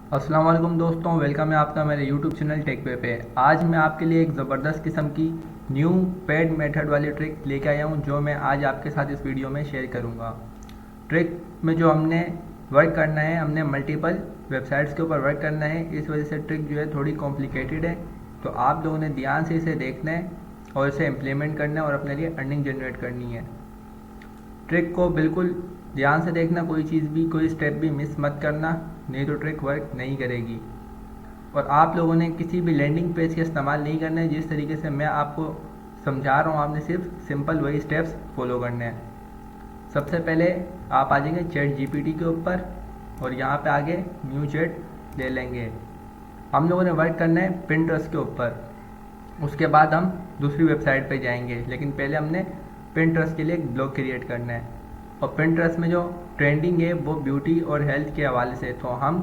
अस्सलाम वालेकुम दोस्तों, वेलकम है आपका मेरे YouTube चैनल टेक पे। आज मैं आपके लिए एक ज़बरदस्त किस्म की न्यू पेड मेथड वाली ट्रिक लेके आया हूँ जो मैं आज आपके साथ इस वीडियो में शेयर करूँगा। ट्रिक में जो हमने वर्क करना है, हमने मल्टीपल वेबसाइट्स के ऊपर वर्क करना है। इस वजह से ट्रिक जो है थोड़ी कॉम्प्लिकेटेड है, तो आप लोगों ने ध्यान से इसे देखना है और इसे इम्प्लीमेंट करना है और अपने लिए अर्निंग जनरेट करनी है। ट्रिक को बिल्कुल ध्यान से देखना, कोई चीज़ भी, कोई स्टेप भी मिस मत करना, नहीं तो ट्रिक वर्क नहीं करेगी। और आप लोगों ने किसी भी लैंडिंग पेज का इस्तेमाल नहीं करना है। जिस तरीके से मैं आपको समझा रहा हूँ, आपने सिर्फ सिंपल वही स्टेप्स फॉलो करने हैं। सबसे पहले आप आ जाएंगे चैट जीपीटी के ऊपर और यहाँ पे आगे न्यू चैट ले लेंगे। हम लोगों ने वर्क करना है पिंटरेस्ट के ऊपर। उसके बाद हम दूसरी वेबसाइट पे जाएंगे, लेकिन पहले हमने पिंटरेस्ट के लिए एक ब्लॉग क्रिएट करना है। और पिंटरेस्ट में जो ट्रेंडिंग है वो ब्यूटी और हेल्थ के हवाले से, तो हम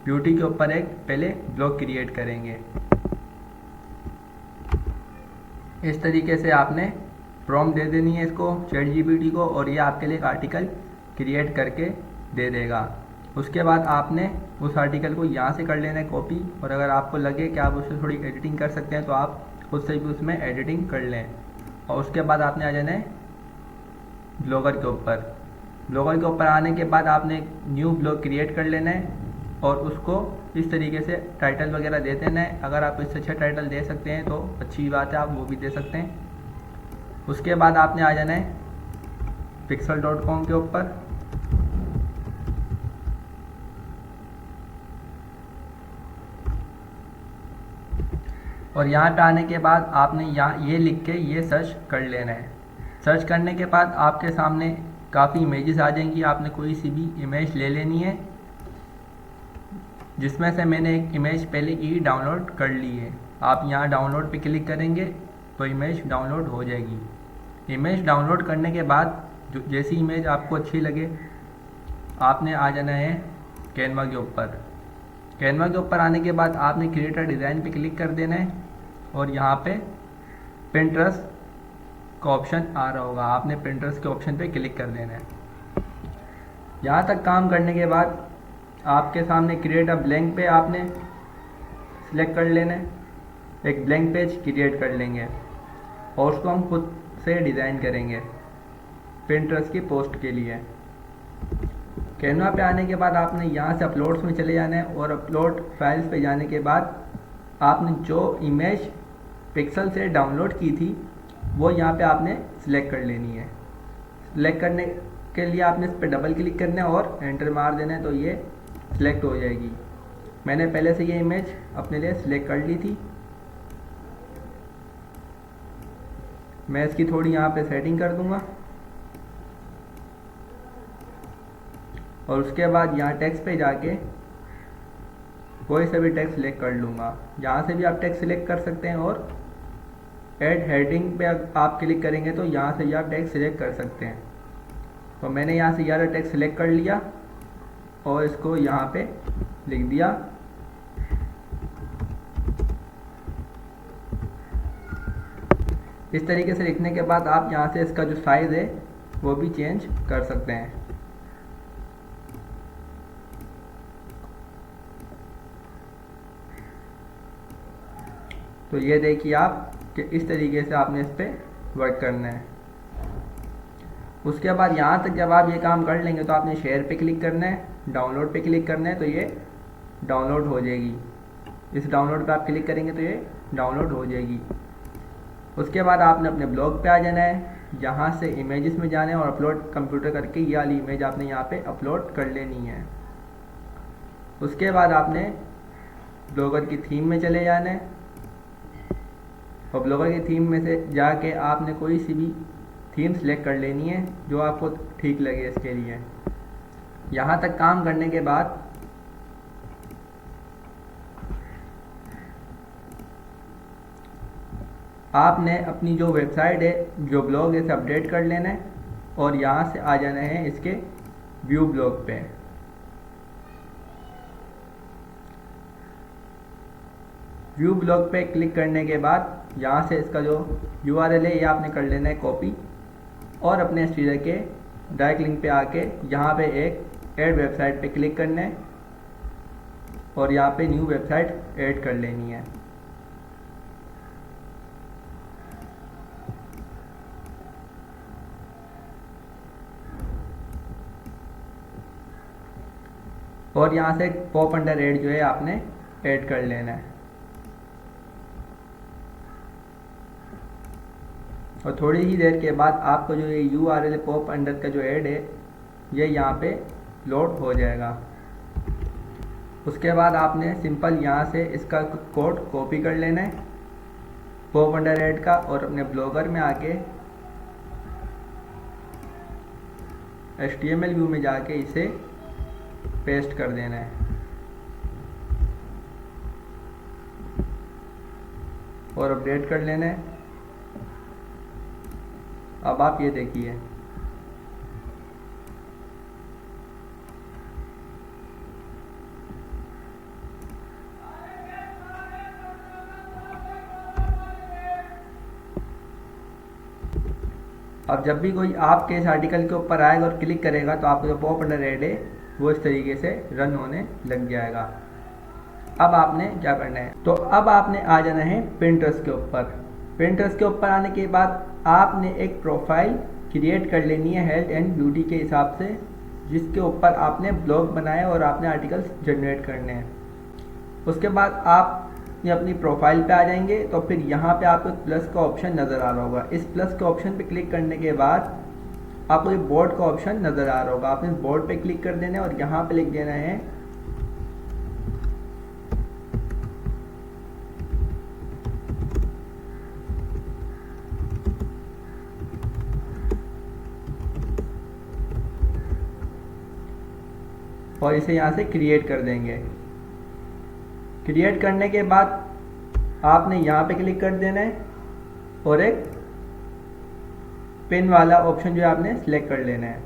ब्यूटी के ऊपर एक पहले ब्लॉग क्रिएट करेंगे। इस तरीके से आपने प्रॉम्प्ट दे देनी है इसको चैट जीपीटी को, और ये आपके लिए एक आर्टिकल क्रिएट करके दे देगा। उसके बाद आपने उस आर्टिकल को यहाँ से कर लेना है कॉपी, और अगर आपको लगे कि आप उससे थोड़ी एडिटिंग कर सकते हैं तो आप खुद से भी उसमें एडिटिंग कर लें। और उसके बाद आपने आ जाना है ब्लॉगर के ऊपर। ब्लॉगर के ऊपर आने के बाद आपने एक न्यू ब्लॉग क्रिएट कर लेना है और उसको इस तरीके से टाइटल वगैरह दे देना है। अगर आप इससे अच्छा टाइटल दे सकते हैं तो अच्छी बात है, आप वो भी दे सकते हैं। उसके बाद आपने आ जाना है pixel.com के ऊपर। और यहाँ पे आने के बाद आपने यहाँ ये लिख के ये सर्च कर लेना है। सर्च करने के बाद आपके सामने काफ़ी इमेजेस आ जाएंगी। आपने कोई सी भी इमेज ले लेनी है, जिसमें से मैंने एक इमेज पहले ही डाउनलोड कर ली है। आप यहाँ डाउनलोड पे क्लिक करेंगे तो इमेज डाउनलोड हो जाएगी। इमेज डाउनलोड करने के बाद जैसी इमेज आपको अच्छी लगे, आपने आ जाना है कैनवा के ऊपर। कैनवा के ऊपर आने के बाद आपने क्रिएट अ डिज़ाइन पे क्लिक कर देना है और यहाँ पे पिंटरेस्ट का ऑप्शन आ रहा होगा, आपने पिंटरेस्ट के ऑप्शन पे क्लिक कर देना है। यहाँ तक काम करने के बाद आपके सामने क्रिएट अ ब्लैंक पे आपने सिलेक्ट कर लेना है। एक ब्लैंक पेज क्रिएट कर लेंगे और उसको हम खुद से डिज़ाइन करेंगे पिंटरेस्ट की पोस्ट के लिए। कैनवा पे आने के बाद आपने यहाँ से अपलोड्स में चले जाना है और अपलोड फाइल्स पे जाने के बाद आपने जो इमेज पिक्सल से डाउनलोड की थी वो यहाँ पे आपने सिलेक्ट कर लेनी है। सिलेक्ट करने के लिए आपने इस पर डबल क्लिक करना है और एंटर मार देना है, तो ये सिलेक्ट हो जाएगी। मैंने पहले से ये इमेज अपने लिए सिलेक्ट कर ली थी। मैं इसकी थोड़ी यहाँ पे सेटिंग कर दूँगा और उसके बाद यहाँ टेक्स्ट पे जाके कोई सा भी टेक्स्ट सिलेक्ट कर लूँगा। यहाँ से भी आप टेक्स्ट सिलेक्ट कर सकते हैं और ऐड हेडिंग पे आप क्लिक करेंगे तो यहाँ से आप टेक्स्ट सिलेक्ट कर सकते हैं। तो मैंने यहाँ से यार टेक्स्ट सिलेक्ट कर लिया और इसको यहाँ पे लिख दिया। इस तरीके से लिखने के बाद आप यहाँ से इसका जो साइज़ है वो भी चेंज कर सकते हैं। तो ये देखिए आप कि इस तरीके से आपने इस पर वर्क करना है। उसके बाद यहाँ तक जब आप ये काम कर लेंगे तो आपने शेयर पे क्लिक करना है, डाउनलोड पे क्लिक करना है, तो ये डाउनलोड हो जाएगी। इस डाउनलोड पे आप क्लिक करेंगे तो ये डाउनलोड हो जाएगी। उसके बाद आपने अपने ब्लॉग पे आ जाना है, यहाँ से इमेजेस में जाना है और अपलोड कंप्यूटर करके ये वाली इमेज आपने यहाँ पे अपलोड कर लेनी है। उसके बाद आपने ब्लॉगर की थीम में चले जाना है और ब्लॉगर की थीम में से जाके आपने कोई सी भी थीम सेलेक्ट कर लेनी है जो आपको ठीक लगे इसके लिए। यहाँ तक काम करने के बाद आपने अपनी जो वेबसाइट है, जो ब्लॉग है, इसे अपडेट कर लेना है और यहाँ से आ जाना है इसके व्यू ब्लॉग पे। व्यू ब्लॉग पे क्लिक करने के बाद यहाँ से इसका जो URL है ये आपने कर लेना है कॉपी और अपने स्टूडियो के डायरेक्ट लिंक पे आके यहाँ पे एक ऐड वेबसाइट पे क्लिक करना है और यहाँ पे न्यू वेबसाइट ऐड कर लेनी है। और यहाँ से पॉप अंडर एड जो है आपने ऐड कर लेना है। और थोड़ी ही देर के बाद आपको जो ये URL पॉप अंडर का जो ऐड है ये यहाँ पे लोड हो जाएगा। उसके बाद आपने सिंपल यहाँ से इसका कोड कॉपी कर लेना है पॉप अंडर ऐड का, और अपने ब्लॉगर में आके HTML व्यू में जाके इसे पेस्ट कर देना है। और अपडेट कर लेना है। अब आप ये देखिए अब जब भी कोई आपके इस आर्टिकल के ऊपर आएगा और क्लिक करेगा तो आपको जो पॉप अंडर ऐड है वो इस तरीके से रन होने लग जाएगा। अब आपने क्या करना है, तो अब आपने आ जाना है पिंटरेस्ट के ऊपर। पिंटरेस्ट के ऊपर आने के बाद आपने एक प्रोफाइल क्रिएट कर लेनी है हेल्थ एंड ब्यूटी के हिसाब से, जिसके ऊपर आपने ब्लॉग बनाए और आपने आर्टिकल्स जनरेट करने हैं। उसके बाद आप अपनी प्रोफाइल पे आ जाएंगे तो फिर यहाँ पे आपको प्लस का ऑप्शन नज़र आ रहा होगा। इस प्लस के ऑप्शन पे क्लिक करने के बाद आपको ये बोर्ड का ऑप्शन नज़र आ रहा होगा। आपने बोर्ड पे क्लिक कर देना है और यहाँ पे लिख देना है और इसे यहाँ से क्रिएट कर देंगे। क्रिएट करने के बाद आपने यहाँ पे क्लिक कर देना है और एक पिन वाला ऑप्शन जो है आपने सिलेक्ट कर लेना है।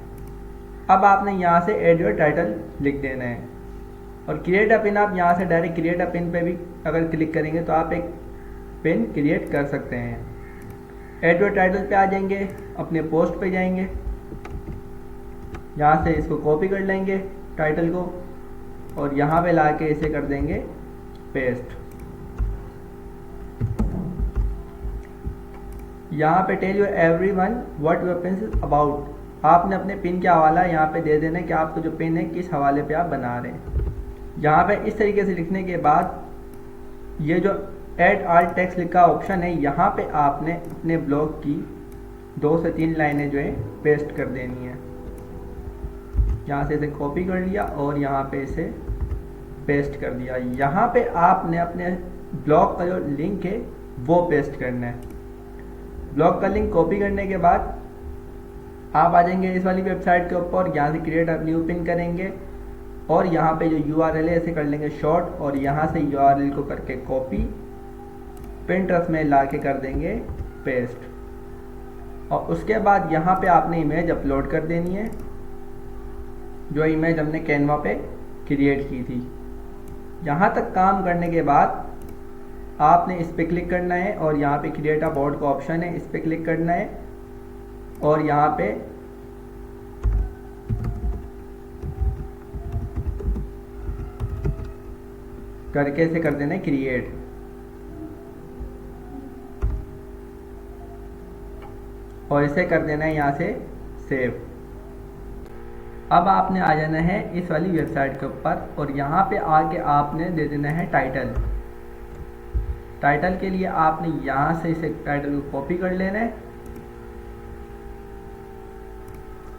अब आपने यहाँ से एड योर टाइटल लिख देना है और क्रिएट अ पिन, आप यहाँ से डायरेक्ट क्रिएट अ पिन पे भी अगर क्लिक करेंगे तो आप एक पिन क्रिएट कर सकते हैं। एड योर टाइटल पे आ जाएंगे, अपने पोस्ट पे जाएंगे, यहाँ से इसको कॉपी कर लेंगे टाइटल को और यहाँ पे ला के इसे कर देंगे पेस्ट। यहाँ पे tell you everyone what your pin is about. आपने अपने पिन का हवाला यहाँ पे दे देना है कि आपको जो पिन है किस हवाले पे आप बना रहे हैं। यहाँ पे इस तरीके से लिखने के बाद ये जो ऐड ऑल टेक्स्ट लिखा ऑप्शन है, यहाँ पे आपने अपने ब्लॉग की 2 से 3 लाइनें जो है पेस्ट कर देनी है। यहाँ से इसे कॉपी कर लिया और यहाँ पे इसे पेस्ट कर दिया। यहाँ पे आपने अपने ब्लॉग का जो लिंक है वो पेस्ट करना है। ब्लॉग का लिंक कॉपी करने के बाद आप आ जाएंगे इस वाली वेबसाइट के ऊपर, यहाँ से क्रिएट अ न्यू पिन करेंगे और यहाँ पे जो URL है इसे कर लेंगे शॉर्ट और यहाँ से URL को करके कॉपी, पिंटरेस्ट में ला के कर देंगे पेस्ट। और उसके बाद यहाँ पे आपने इमेज अपलोड कर देनी है, जो इमेज हमने कैनवा पे क्रिएट की थी। यहाँ तक काम करने के बाद आपने इस पे क्लिक करना है और यहाँ पे क्रिएट अ बोर्ड का ऑप्शन है, इस पे क्लिक करना है और यहाँ पे करके इसे कर देना है क्रिएट। और इसे कर देना है यहाँ से सेव। अब आपने आ जाना है इस वाली वेबसाइट के ऊपर और यहाँ पे आके आपने दे देना है टाइटल। टाइटल के लिए आपने यहाँ से इसे टाइटल को कॉपी कर लेना है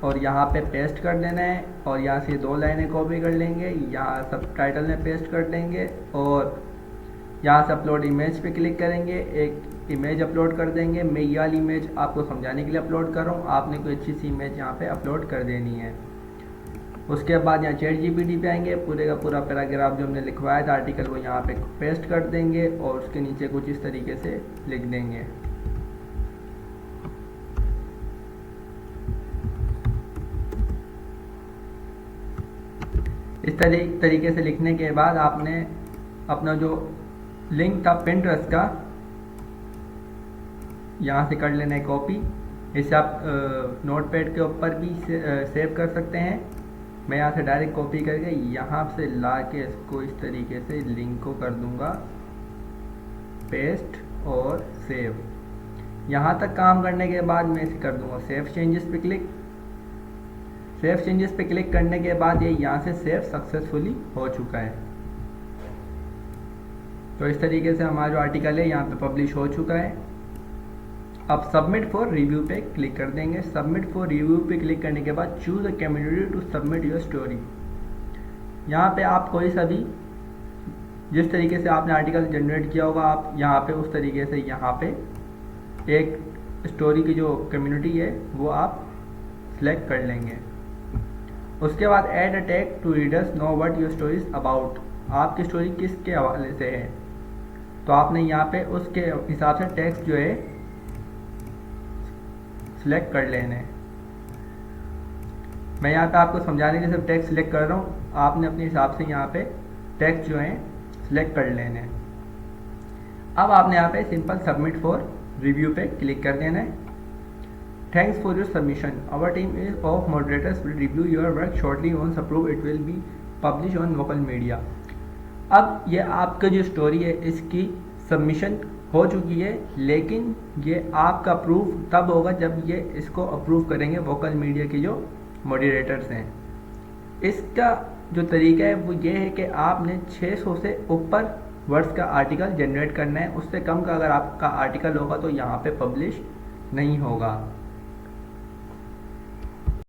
और यहाँ पे पेस्ट कर देना है और यहाँ से 2 लाइनें कॉपी कर लेंगे, यहाँ सब टाइटल में पेस्ट कर देंगे और यहाँ से अपलोड इमेज पे क्लिक करेंगे, एक इमेज अपलोड कर देंगे। मैं ये वाली इमेज आपको समझाने के लिए अपलोड कर रहा हूँ, आपने कोई अच्छी सी इमेज यहाँ पे अपलोड कर देनी है। उसके बाद यहाँ ChatGPT पे आएंगे, पूरे का पूरा पैराग्राफ जो हमने लिखवाया था आर्टिकल वो यहाँ पे पेस्ट कर देंगे और उसके नीचे कुछ इस तरीके से लिख देंगे। इस तरीके से लिखने के बाद आपने अपना जो लिंक था पिंटरेस्ट का यहाँ से कर लेना है कॉपी। इसे आप नोटपैड के ऊपर भी सेव कर सकते हैं मैं यहाँ से डायरेक्ट कॉपी करके यहाँ से ला के इसको इस तरीके से लिंक को कर दूंगा पेस्ट और सेव। यहाँ तक काम करने के बाद मैं इसे कर दूंगा सेव चेंजेस पे क्लिक। सेव चेंजेस पे क्लिक करने के बाद ये यहाँ से सेव सक्सेसफुली हो चुका है। तो इस तरीके से हमारा जो आर्टिकल है यहाँ पे पब्लिश हो चुका है। अब सबमिट फॉर रिव्यू पे क्लिक कर देंगे। सबमिट फॉर रिव्यू पे क्लिक करने के बाद choose a community to submit your story. यहाँ पे आप कोई सा भी जिस तरीके से आपने आर्टिकल जनरेट किया होगा आप यहाँ पे उस तरीके से यहाँ पे एक स्टोरी की जो कम्युनिटी है वो आप सिलेक्ट कर लेंगे। उसके बाद add a tag to readers know what your story is about. आपकी स्टोरी किसके हवाले से है तो आपने यहाँ पे उसके हिसाब से टेक्स्ट जो है सिलेक्ट कर लेने। मैं यहाँ पे आपको समझाने के लिए सिर्फ टेक्स्ट सिलेक्ट कर रहा हूँ, आपने अपने हिसाब से यहाँ पे टेक्स्ट जो है सिलेक्ट कर लेने। अब आपने यहाँ पे सिंपल सबमिट फॉर रिव्यू पे क्लिक कर देना है। Thanks for your submission, our team is of moderators will review your work shortly, once approve it will be publish on Vocal Media. अब ये आपका जो स्टोरी है इसकी सबमिशन हो चुकी है, लेकिन ये आपका अप्रूव तब होगा जब ये इसको अप्रूव करेंगे वोकल मीडिया के जो मॉडरेटर्स हैं। इसका जो तरीका है वो ये है कि आपने 600 से ऊपर वर्ड्स का आर्टिकल जनरेट करना है। उससे कम का अगर आपका आर्टिकल होगा तो यहाँ पे पब्लिश नहीं होगा।